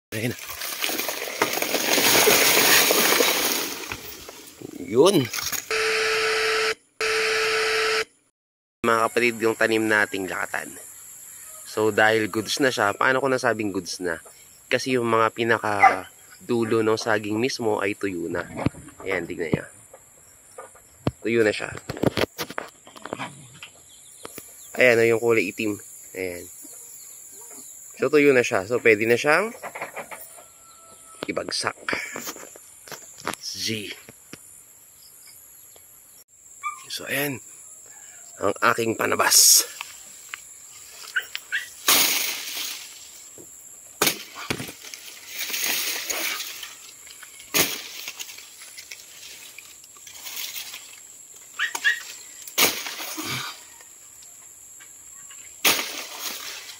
Ayun. Yun. Mga kapatid, yung tanim nating lakatan. So, dahil goods na siya, paano ko nasabing goods na? Kasi yung mga pinaka dulo ng saging mismo ay tuyo na. Ayan, tignan niya. Tuyo na siya. Ayan, yung kulay itim. Ayan. So, tuyo na siya. So, pwede na siyang ibagsak. G. So, ayan. Ang aking panabas.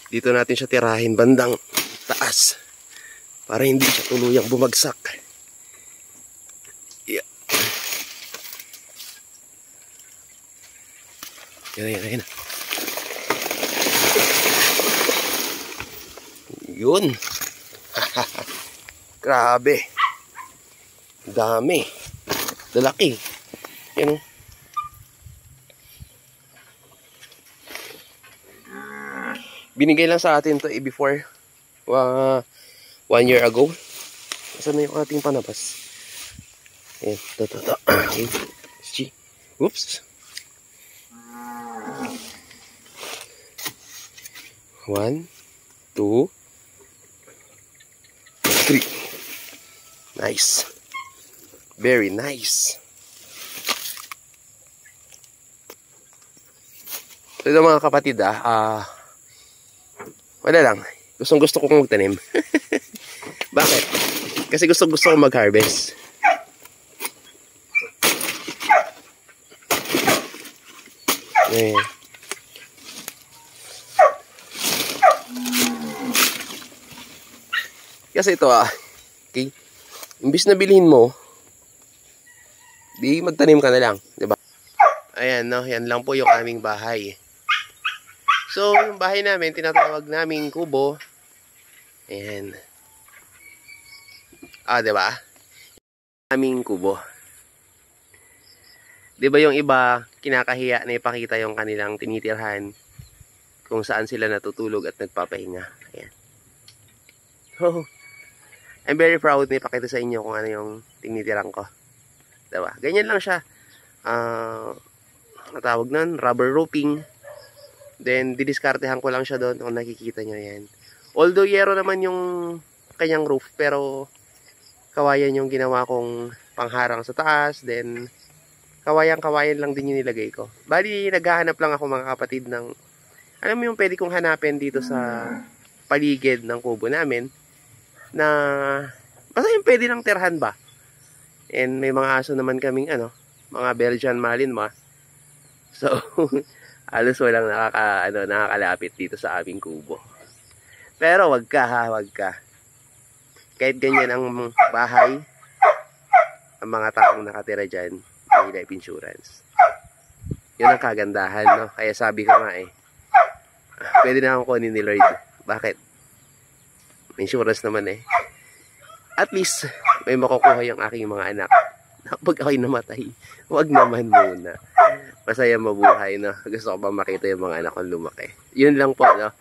Dito natin siya tirahin bandang taas para hindi siya tuluyang bumagsak. Yeah. Yan. Yun. Grabe. Dami. Dalaki. Yan o. Binigay lang sa atin to before 1 year ago. Saan na yung ating panabas? Ayan, ito. Okay. Oops. 1, 2, 3. Nice. Very nice. So ito mga kapatid wala lang. Gusto kong magtanim. Bakit? Kasi gusto kong mag-harvest. Ayan. Kasi ito okay? Imbis na bilhin mo, di magtanim ka na lang, di ba? Ayan, no? Yan lang po yung aming bahay. So, yung bahay namin, tinatawag naming kubo. Ayan. Diba? Aming kubo. Diba yung iba, kinakahiya na ipakita yung kanilang tinitirhan kung saan sila natutulog at nagpapahinga. Ayan. So, I'm very proud na ipakita sa inyo kung ano yung tinitirhan ko. Diba? Ganyan lang siya. Natawag nun, rubber roofing. Then, didiskartehan ko lang siya doon kung nakikita nyo yan. Although, yero naman yung kanyang roof, pero kawayan yung ginawa kong pangharang sa taas. Then, kawayan lang din yung nilagay ko. Bali, naghahanap lang ako mga kapatid ng, alam mo yung pwede kong hanapin dito sa paligid ng kubo namin, na, basta yung pwede ng terhan ba? And may mga aso naman kaming, mga Belgian Malinois. So, halos walang nakakalapit dito sa aming kubo. Pero wag ka. Kahit ganyan ang bahay, ang mga taong nakatira dyan, may life insurance. Yun ang kagandahan, no? Kaya sabi ko nga pwede na akong kunin ni Lord. Bakit? May insurance naman At least, may makukuha yung aking mga anak. Pag ako'y namatay, wag naman muna. Masaya mabuhay, no? Gusto ko ba makita yung mga anak kong lumaki. Yun lang po, no?